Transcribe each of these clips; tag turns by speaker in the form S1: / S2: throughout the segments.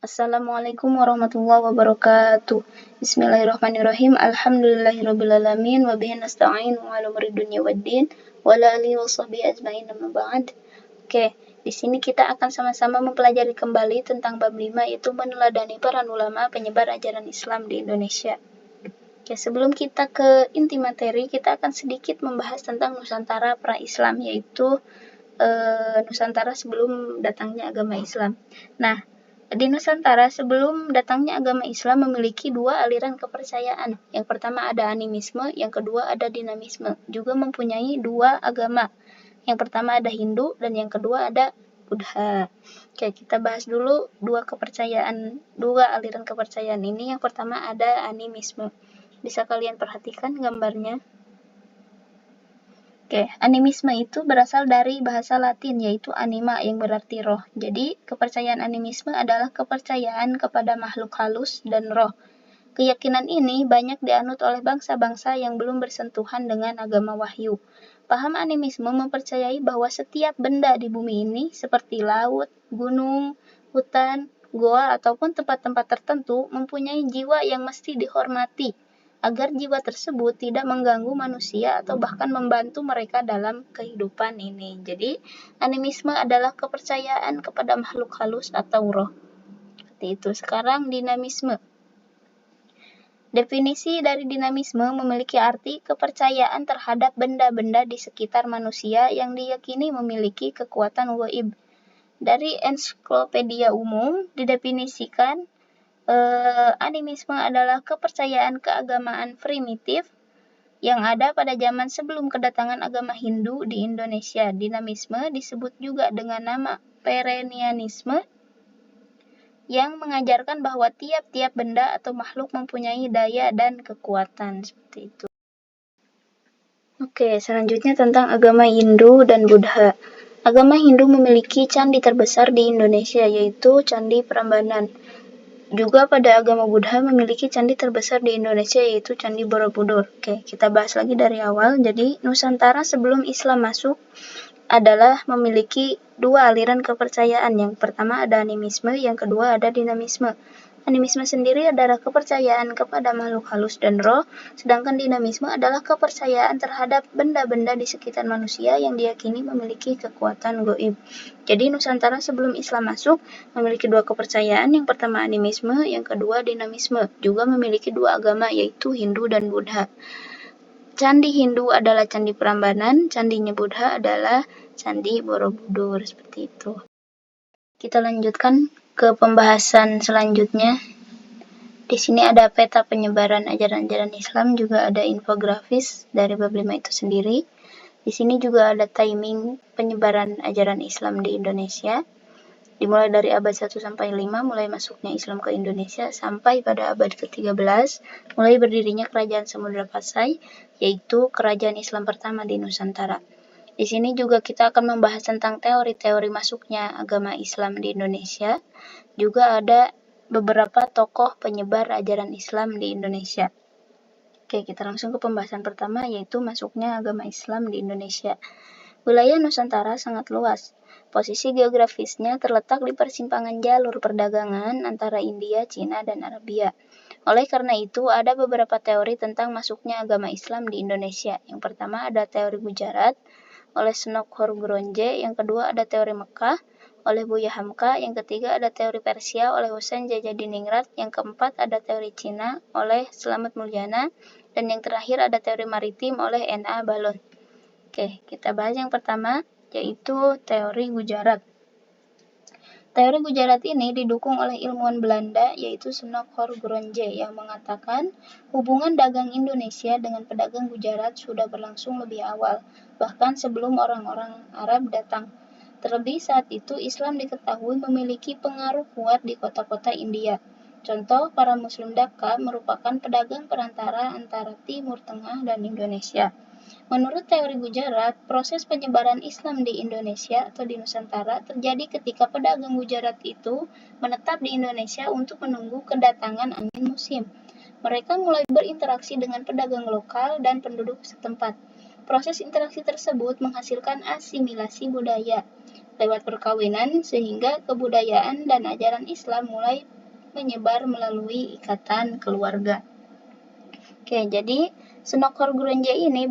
S1: Assalamualaikum warahmatullahi wabarakatuh. Bismillahirrahmanirrahim. Alhamdulillahirrabbilalamin. Wabihi nasta'in wa ala umuri dunya waddin. Wa ala alihi wa sahbihi ajma'in amma ba'd. Oke, di sini kita akan sama-sama mempelajari kembali tentang bab 5, yaitu meneladani para ulama penyebar ajaran Islam di Indonesia. Oke, sebelum kita ke inti materi, kita akan sedikit membahas tentang Nusantara pra-Islam, yaitu Nusantara sebelum datangnya agama Islam. Nah, di Nusantara sebelum datangnya agama Islam memiliki dua aliran kepercayaan. Yang pertama ada animisme, yang kedua ada dinamisme. Juga mempunyai dua agama. Yang pertama ada Hindu dan yang kedua ada Buddha. Oke, kita bahas dulu dua aliran kepercayaan ini. Yang pertama ada animisme. Bisa kalian perhatikan gambarnya? Oke, animisme itu berasal dari bahasa Latin, yaitu anima yang berarti roh. Jadi, kepercayaan animisme adalah kepercayaan kepada makhluk halus dan roh. Keyakinan ini banyak dianut oleh bangsa-bangsa yang belum bersentuhan dengan agama wahyu. Paham animisme mempercayai bahwa setiap benda di bumi ini, seperti laut, gunung, hutan, goa, ataupun tempat-tempat tertentu, mempunyai jiwa yang mesti dihormati, agar jiwa tersebut tidak mengganggu manusia atau bahkan membantu mereka dalam kehidupan ini. Jadi, animisme adalah kepercayaan kepada makhluk halus atau roh. Seperti itu. Sekarang dinamisme. Definisi dari dinamisme memiliki arti kepercayaan terhadap benda-benda di sekitar manusia yang diyakini memiliki kekuatan gaib. Dari Ensiklopedia Umum didefinisikan animisme adalah kepercayaan keagamaan primitif yang ada pada zaman sebelum kedatangan agama Hindu di Indonesia. Dinamisme disebut juga dengan nama perennianisme yang mengajarkan bahwa tiap-tiap benda atau makhluk mempunyai daya dan kekuatan. Seperti itu. Oke, selanjutnya tentang agama Hindu dan Buddha. Agama Hindu memiliki candi terbesar di Indonesia, yaitu Candi Prambanan. Juga pada agama Buddha memiliki candi terbesar di Indonesia, yaitu Candi Borobudur. Oke, kita bahas lagi dari awal. Jadi, Nusantara sebelum Islam masuk adalah memiliki dua aliran kepercayaan. Yang pertama ada animisme, yang kedua ada dinamisme. Animisme sendiri adalah kepercayaan kepada makhluk halus dan roh, sedangkan dinamisme adalah kepercayaan terhadap benda-benda di sekitar manusia yang diyakini memiliki kekuatan gaib. Jadi Nusantara sebelum Islam masuk memiliki dua kepercayaan, yang pertama animisme, yang kedua dinamisme. Juga memiliki dua agama, yaitu Hindu dan Buddha. Candi Hindu adalah Candi Prambanan, candinya Buddha adalah Candi Borobudur, seperti itu. Kita lanjutkan ke pembahasan selanjutnya. Di sini ada peta penyebaran ajaran-ajaran Islam, juga ada infografis dari bab 5 itu sendiri. Di sini juga ada timing penyebaran ajaran Islam di Indonesia. Dimulai dari abad 1 sampai 5, mulai masuknya Islam ke Indonesia, sampai pada abad ke-13, mulai berdirinya Kerajaan Samudra Pasai, yaitu kerajaan Islam pertama di Nusantara. Di sini juga kita akan membahas tentang teori-teori masuknya agama Islam di Indonesia. Juga ada beberapa tokoh penyebar ajaran Islam di Indonesia. Oke, kita langsung ke pembahasan pertama, yaitu masuknya agama Islam di Indonesia. Wilayah Nusantara sangat luas. Posisi geografisnya terletak di persimpangan jalur perdagangan antara India, Cina, dan Arabia. Oleh karena itu, ada beberapa teori tentang masuknya agama Islam di Indonesia. Yang pertama ada teori Gujarat oleh Senok Horgronje, yang kedua ada teori Mekah oleh Buya Hamka, yang ketiga ada teori Persia oleh Husain Jajadiningrat, yang keempat ada teori Cina oleh Slamet Mulyana, dan yang terakhir ada teori maritim oleh N.A. Balon. Oke, kita bahas yang pertama, yaitu teori Gujarat. Teori Gujarat ini didukung oleh ilmuwan Belanda, yaitu Senok Horgronje, yang mengatakan hubungan dagang Indonesia dengan pedagang Gujarat sudah berlangsung lebih awal, bahkan sebelum orang-orang Arab datang. Terlebih saat itu Islam diketahui memiliki pengaruh kuat di kota-kota India. Contoh, para Muslim Dhaka merupakan pedagang perantara antara Timur Tengah dan Indonesia. Menurut teori Gujarat, proses penyebaran Islam di Indonesia atau di Nusantara terjadi ketika pedagang Gujarat itu menetap di Indonesia untuk menunggu kedatangan angin musim. Mereka mulai berinteraksi dengan pedagang lokal dan penduduk setempat. Proses interaksi tersebut menghasilkan asimilasi budaya. lewat perkawinan, sehingga kebudayaan dan ajaran Islam mulai menyebar melalui ikatan keluarga. Oke, jadi Senokor Grunje ini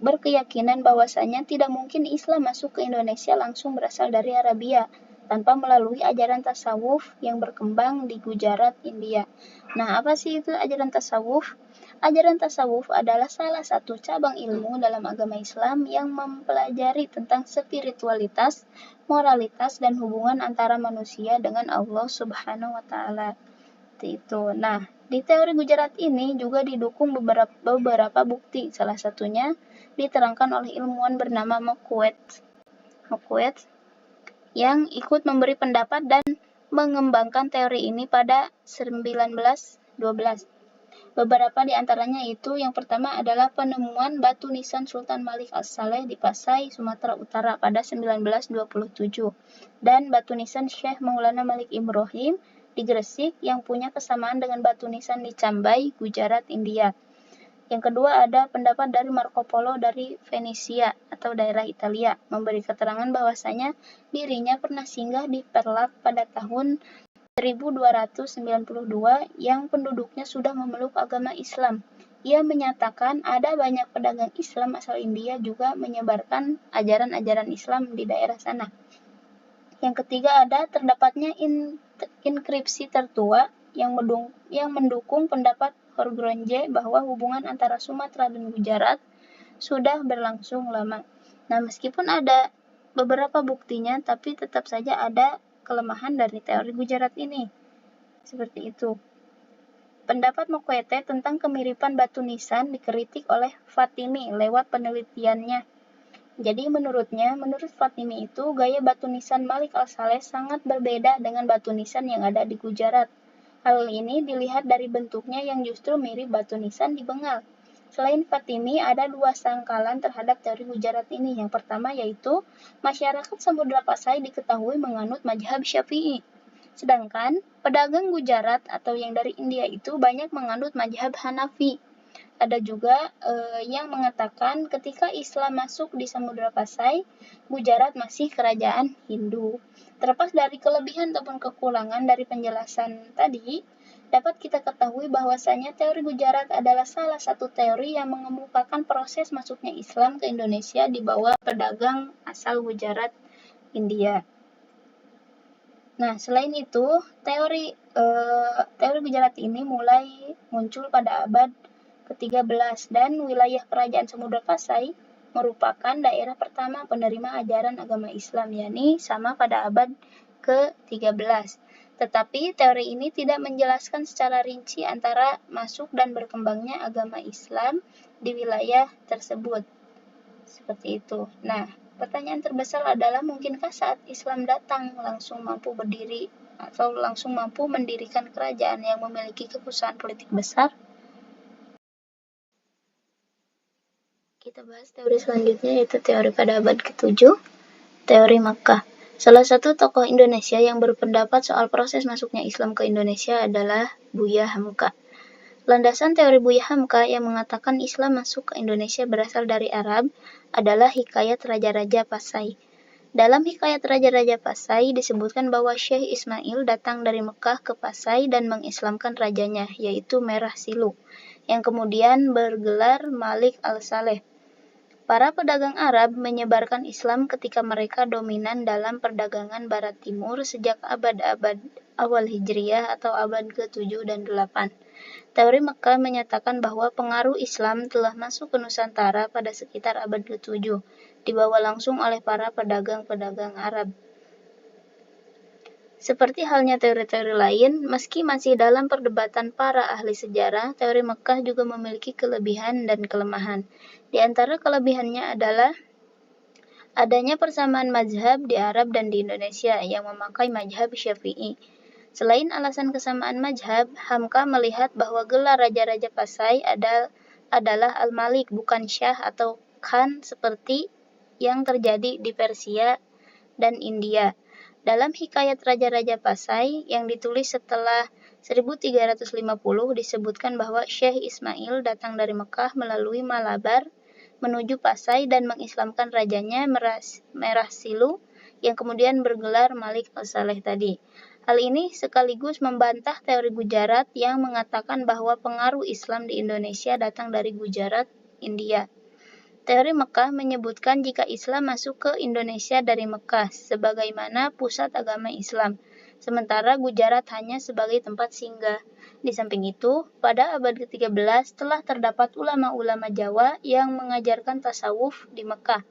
S1: berkeyakinan bahwasanya tidak mungkin Islam masuk ke Indonesia langsung berasal dari Arabia tanpa melalui ajaran tasawuf yang berkembang di Gujarat, India. Nah, apa sih itu ajaran tasawuf? Ajaran tasawuf adalah salah satu cabang ilmu dalam agama Islam yang mempelajari tentang spiritualitas, moralitas, dan hubungan antara manusia dengan Allah Subhanahu wa Ta'ala. Itu. Nah, di teori Gujarat ini juga didukung beberapa bukti. Salah satunya diterangkan oleh ilmuwan bernama Mokwet yang ikut memberi pendapat dan mengembangkan teori ini pada 1912. Beberapa di antaranya itu, yang pertama adalah penemuan batu nisan Sultan Malik As-Saleh di Pasai, Sumatera Utara pada 1927, dan batu nisan Syekh Maulana Malik Ibrahim di Gresik yang punya kesamaan dengan batu nisan di Cambai, Gujarat, India. Yang kedua ada pendapat dari Marco Polo dari Venesia atau daerah Italia, memberi keterangan bahwasanya dirinya pernah singgah di Perlat pada tahun 1292 yang penduduknya sudah memeluk agama Islam. Ia menyatakan ada banyak pedagang Islam asal India juga menyebarkan ajaran-ajaran Islam di daerah sana. Yang ketiga ada terdapatnya inskripsi tertua yang mendukung pendapat Horgronje bahwa hubungan antara Sumatera dan Gujarat sudah berlangsung lama. Nah, meskipun ada beberapa buktinya, tapi tetap saja ada kelemahan dari teori Gujarat ini. Seperti itu. Pendapat Mokwete tentang kemiripan batu nisan dikritik oleh Fatimi lewat penelitiannya. Jadi menurut Fatimi itu, gaya batu nisan Malik Al-Saleh sangat berbeda dengan batu nisan yang ada di Gujarat. Hal ini dilihat dari bentuknya yang justru mirip batu nisan di Bengal. Selain Fatimi, ada dua sangkalan terhadap teori Gujarat ini. Yang pertama yaitu, masyarakat Samudra Pasai diketahui menganut mazhab Syafi'i. Sedangkan, pedagang Gujarat atau yang dari India itu banyak menganut mazhab Hanafi. Ada juga yang mengatakan ketika Islam masuk di Samudra Pasai, Gujarat masih kerajaan Hindu. Terlepas dari kelebihan ataupun kekurangan dari penjelasan tadi, dapat kita ketahui bahwasanya teori Gujarat adalah salah satu teori yang mengemukakan proses masuknya Islam ke Indonesia di bawah pedagang asal Gujarat, India. Nah, selain itu, teori Gujarat ini mulai muncul pada abad ke-13 dan wilayah kerajaan Samudra Pasai merupakan daerah pertama penerima ajaran agama Islam, yakni sama pada abad ke-13. Tetapi teori ini tidak menjelaskan secara rinci antara masuk dan berkembangnya agama Islam di wilayah tersebut. Seperti itu. Nah, pertanyaan terbesar adalah mungkinkah saat Islam datang langsung mampu berdiri atau langsung mampu mendirikan kerajaan yang memiliki kekuasaan politik besar? Kita bahas teori selanjutnya yaitu teori pada abad ke-7, teori Makkah. Salah satu tokoh Indonesia yang berpendapat soal proses masuknya Islam ke Indonesia adalah Buya Hamka. Landasan teori Buya Hamka yang mengatakan Islam masuk ke Indonesia berasal dari Arab adalah hikayat Raja-Raja Pasai. Dalam hikayat Raja-Raja Pasai disebutkan bahwa Syekh Ismail datang dari Mekah ke Pasai dan mengislamkan rajanya, yaitu Merah Silu, yang kemudian bergelar Malik Al-Saleh. Para pedagang Arab menyebarkan Islam ketika mereka dominan dalam perdagangan Barat Timur sejak abad-abad awal Hijriyah atau abad ke-7 dan 8. Teori Mekah menyatakan bahwa pengaruh Islam telah masuk ke Nusantara pada sekitar abad ke-7, dibawa langsung oleh para pedagang-pedagang Arab. Seperti halnya teori-teori lain, meski masih dalam perdebatan para ahli sejarah, teori Mekah juga memiliki kelebihan dan kelemahan. Di antara kelebihannya adalah adanya persamaan mazhab di Arab dan di Indonesia yang memakai mazhab Syafi'i. Selain alasan kesamaan mazhab, Hamka melihat bahwa gelar Raja-Raja Pasai adalah Al-Malik, bukan Syah atau Khan seperti yang terjadi di Persia dan India. Dalam hikayat Raja-Raja Pasai yang ditulis setelah 1350 disebutkan bahwa Syekh Ismail datang dari Mekah melalui Malabar menuju Pasai dan mengislamkan rajanya Merah Silu yang kemudian bergelar Malik Al-Saleh tadi. Hal ini sekaligus membantah teori Gujarat yang mengatakan bahwa pengaruh Islam di Indonesia datang dari Gujarat, India. Teori Mekah menyebutkan jika Islam masuk ke Indonesia dari Mekah sebagaimana pusat agama Islam, sementara Gujarat hanya sebagai tempat singgah. Di samping itu, pada abad ke-13 telah terdapat ulama-ulama Jawa yang mengajarkan tasawuf di Mekah.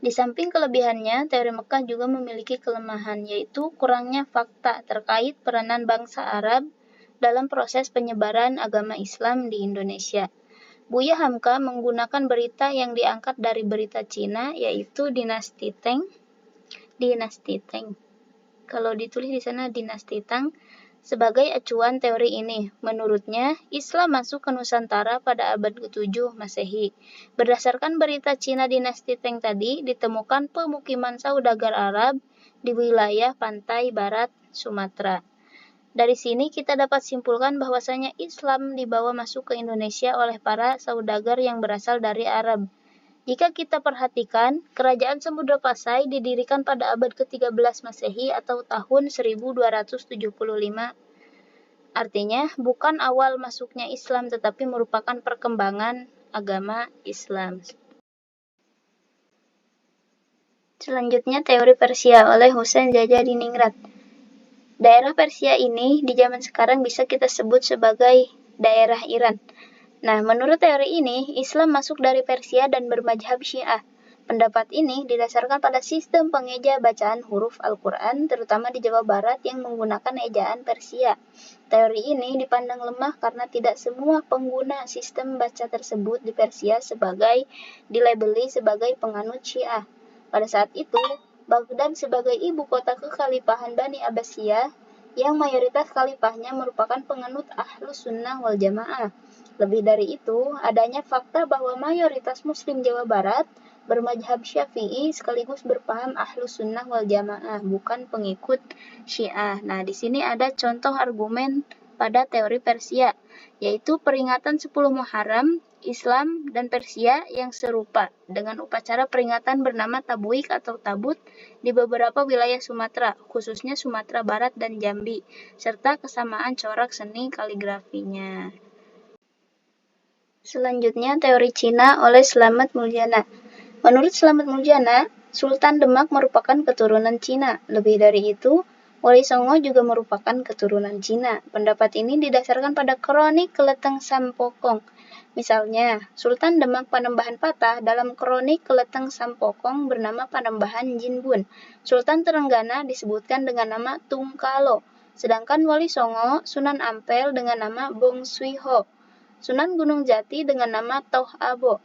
S1: Di samping kelebihannya, teori Mekah juga memiliki kelemahan, yaitu kurangnya fakta terkait peranan bangsa Arab dalam proses penyebaran agama Islam di Indonesia. Buya Hamka menggunakan berita yang diangkat dari berita Cina, yaitu dinasti Tang. Kalau ditulis di sana dinasti Tang, sebagai acuan teori ini. Menurutnya, Islam masuk ke Nusantara pada abad ke-7 Masehi. Berdasarkan berita Cina dinasti Tang tadi, ditemukan pemukiman saudagar Arab di wilayah pantai barat Sumatera. Dari sini kita dapat simpulkan bahwasanya Islam dibawa masuk ke Indonesia oleh para saudagar yang berasal dari Arab. Jika kita perhatikan, kerajaan Samudra Pasai didirikan pada abad ke-13 Masehi atau tahun 1275. Artinya, bukan awal masuknya Islam tetapi merupakan perkembangan agama Islam. Selanjutnya, teori Persia oleh Husain Jajadiningrat. Daerah Persia ini di zaman sekarang bisa kita sebut sebagai daerah Iran. Nah, menurut teori ini, Islam masuk dari Persia dan bermadzhab Syiah. Pendapat ini didasarkan pada sistem pengeja bacaan huruf Al-Quran, terutama di Jawa Barat yang menggunakan ejaan Persia. Teori ini dipandang lemah karena tidak semua pengguna sistem baca tersebut di Persia dilabeli sebagai penganut Syiah. Pada saat itu, Baghdad sebagai ibu kota kekhalifahan Bani Abbasiyah, yang mayoritas khalifahnya merupakan penganut Ahlus Sunnah wal Jamaah. Lebih dari itu, adanya fakta bahwa mayoritas Muslim Jawa Barat bermadzhab Syafi'i sekaligus berpaham Ahlus Sunnah wal Jamaah, bukan pengikut Syiah. Nah, di sini ada contoh argumen pada teori Persia, yaitu peringatan 10 Muharram, Islam dan Persia yang serupa dengan upacara peringatan bernama Tabwik atau Tabut di beberapa wilayah Sumatera, khususnya Sumatera Barat dan Jambi, serta kesamaan corak seni kaligrafinya. Selanjutnya, teori Cina oleh Slamet Muljana. Menurut Slamet Muljana, Sultan Demak merupakan keturunan Cina. Lebih dari itu, Wali Songo juga merupakan keturunan Cina. Pendapat ini didasarkan pada kronik Keleteng Sampokong. Misalnya, Sultan Demak Panembahan Patah dalam kronik Keleteng Sampokong bernama Panembahan Jinbun. Sultan Terenggana disebutkan dengan nama Tungkalo. Sedangkan Wali Songo, Sunan Ampel dengan nama Bong Swiho. Sunan Gunung Jati dengan nama Toh Abo.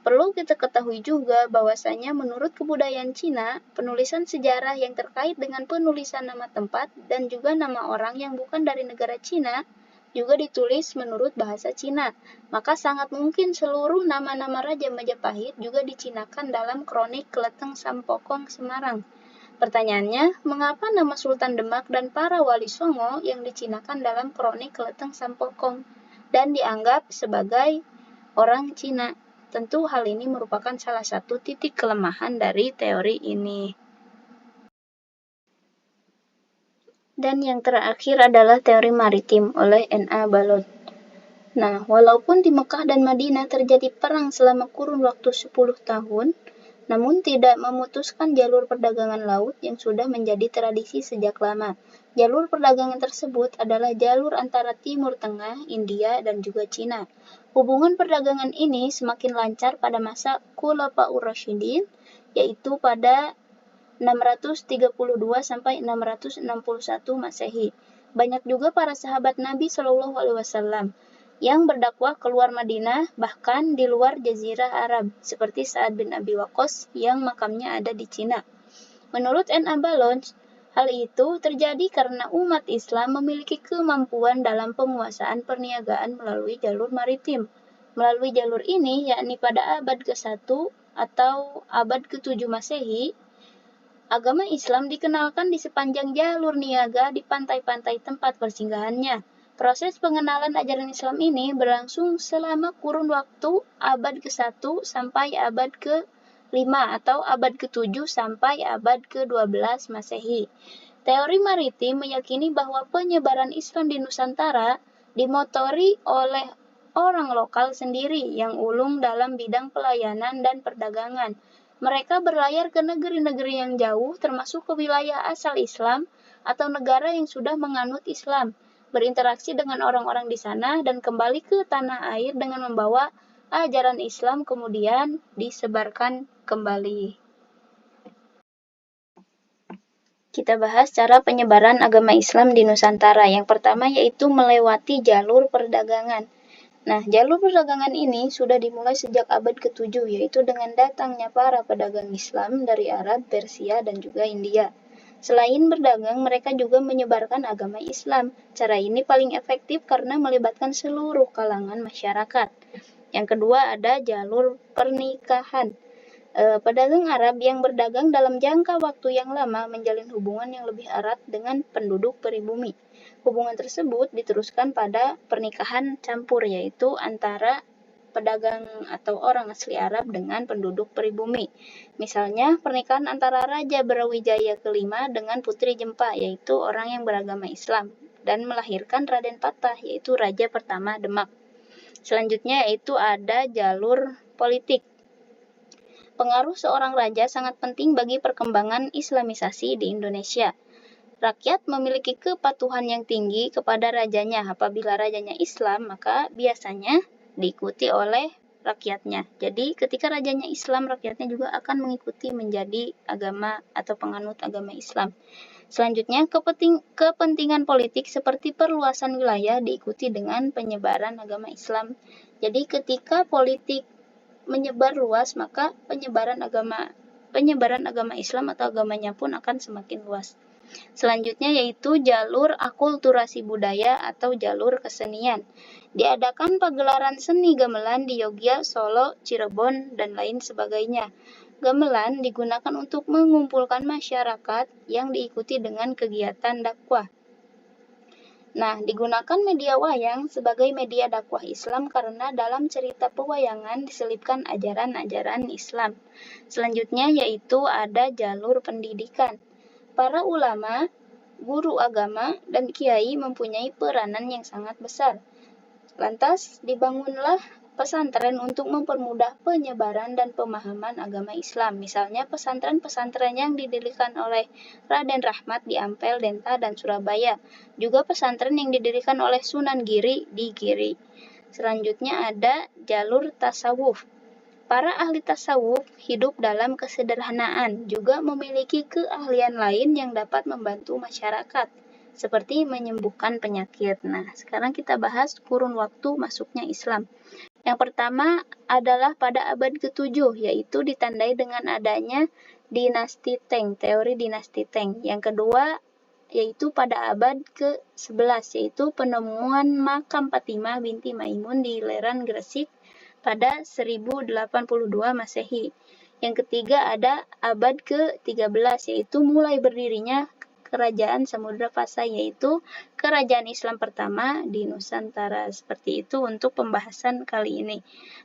S1: Perlu kita ketahui juga bahwasanya menurut kebudayaan Cina, penulisan sejarah yang terkait dengan penulisan nama tempat dan juga nama orang yang bukan dari negara Cina juga ditulis menurut bahasa Cina. Maka sangat mungkin seluruh nama-nama Raja Majapahit juga dicinakan dalam kronik Keleteng Sampokong Semarang. Pertanyaannya, mengapa nama Sultan Demak dan para Wali Songo yang dicinakan dalam kronik Keleteng Sampokong dan dianggap sebagai orang Cina? Tentu hal ini merupakan salah satu titik kelemahan dari teori ini. Dan yang terakhir adalah teori maritim oleh N.A. Balod. Nah, walaupun di Mekah dan Madinah terjadi perang selama kurun waktu 10 tahun, namun tidak memutuskan jalur perdagangan laut yang sudah menjadi tradisi sejak lama. Jalur perdagangan tersebut adalah jalur antara Timur Tengah, India, dan juga Cina. Hubungan perdagangan ini semakin lancar pada masa Khulafaur Rasyidin, yaitu pada 632 sampai 661 Masehi. Banyak juga para sahabat Nabi Shallallahu Alaihi Wasallam yang berdakwah keluar Madinah, bahkan di luar Jazirah Arab, seperti Sa'ad bin Abi Waqqas yang makamnya ada di Cina. Menurut N.A. Balod, hal itu terjadi karena umat Islam memiliki kemampuan dalam penguasaan perniagaan melalui jalur maritim. Melalui jalur ini, yakni pada abad ke-1 atau abad ke-7 Masehi, agama Islam dikenalkan di sepanjang jalur niaga di pantai-pantai tempat persinggahannya. Proses pengenalan ajaran Islam ini berlangsung selama kurun waktu abad ke-1 sampai abad ke atau abad ke-7 sampai abad ke-12 Masehi. Teori maritim meyakini bahwa penyebaran Islam di Nusantara dimotori oleh orang lokal sendiri yang ulung dalam bidang pelayanan dan perdagangan. Mereka berlayar ke negeri-negeri yang jauh, termasuk ke wilayah asal Islam atau negara yang sudah menganut Islam, berinteraksi dengan orang-orang di sana dan kembali ke tanah air dengan membawa ajaran Islam kemudian disebarkan kembali. Kita bahas cara penyebaran agama Islam di Nusantara. Yang pertama yaitu melewati jalur perdagangan. Nah, jalur perdagangan ini sudah dimulai sejak abad ke-7, yaitu dengan datangnya para pedagang Islam dari Arab, Persia, dan juga India. Selain berdagang, mereka juga menyebarkan agama Islam. Cara ini paling efektif karena melibatkan seluruh kalangan masyarakat. Yang kedua ada jalur pernikahan. Pedagang Arab yang berdagang dalam jangka waktu yang lama menjalin hubungan yang lebih erat dengan penduduk pribumi. Hubungan tersebut diteruskan pada pernikahan campur, yaitu antara pedagang atau orang asli Arab dengan penduduk pribumi. Misalnya, pernikahan antara Raja Brawijaya kelima dengan Putri Jempa, yaitu orang yang beragama Islam, dan melahirkan Raden Patah, yaitu Raja pertama Demak. Selanjutnya yaitu ada jalur politik. Pengaruh seorang raja sangat penting bagi perkembangan Islamisasi di Indonesia. Rakyat memiliki kepatuhan yang tinggi kepada rajanya. Apabila rajanya Islam, maka biasanya diikuti oleh rakyatnya. Jadi ketika rajanya Islam, rakyatnya juga akan mengikuti menjadi agama atau penganut agama Islam. Selanjutnya, kepentingan politik seperti perluasan wilayah diikuti dengan penyebaran agama Islam. Jadi ketika politik menyebar luas, maka penyebaran agama Islam atau agamanya pun akan semakin luas. Selanjutnya yaitu jalur akulturasi budaya atau jalur kesenian. Diadakan pagelaran seni gamelan di Yogyakarta, Solo, Cirebon, dan lain sebagainya. Gamelan digunakan untuk mengumpulkan masyarakat yang diikuti dengan kegiatan dakwah. Nah, digunakan media wayang sebagai media dakwah Islam karena dalam cerita pewayangan diselipkan ajaran-ajaran Islam. Selanjutnya yaitu ada jalur pendidikan. Para ulama, guru agama, dan kiai mempunyai peranan yang sangat besar. Lantas, dibangunlah pesantren untuk mempermudah penyebaran dan pemahaman agama Islam. Misalnya pesantren-pesantren yang didirikan oleh Raden Rahmat di Ampel, Denta, dan Surabaya. Juga pesantren yang didirikan oleh Sunan Giri di Giri. Selanjutnya ada jalur tasawuf. Para ahli tasawuf hidup dalam kesederhanaan, juga memiliki keahlian lain yang dapat membantu masyarakat, seperti menyembuhkan penyakit. Nah, sekarang kita bahas kurun waktu masuknya Islam. Yang pertama adalah pada abad ke-7, yaitu ditandai dengan adanya dinasti Tang, teori dinasti Tang. Yang kedua yaitu pada abad ke-11, yaitu penemuan makam Fatimah binti Maimun di Leran Gresik pada 1082 Masehi. Yang ketiga ada abad ke-13, yaitu mulai berdirinya Kerajaan Samudra Pasai, yaitu kerajaan Islam pertama di Nusantara. Seperti itu untuk pembahasan kali ini.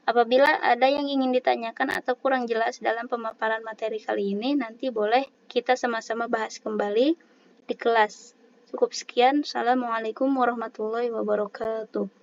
S1: Apabila ada yang ingin ditanyakan atau kurang jelas dalam pemaparan materi kali ini, nanti boleh kita sama-sama bahas kembali di kelas. Cukup sekian. Assalamualaikum warahmatullahi wabarakatuh.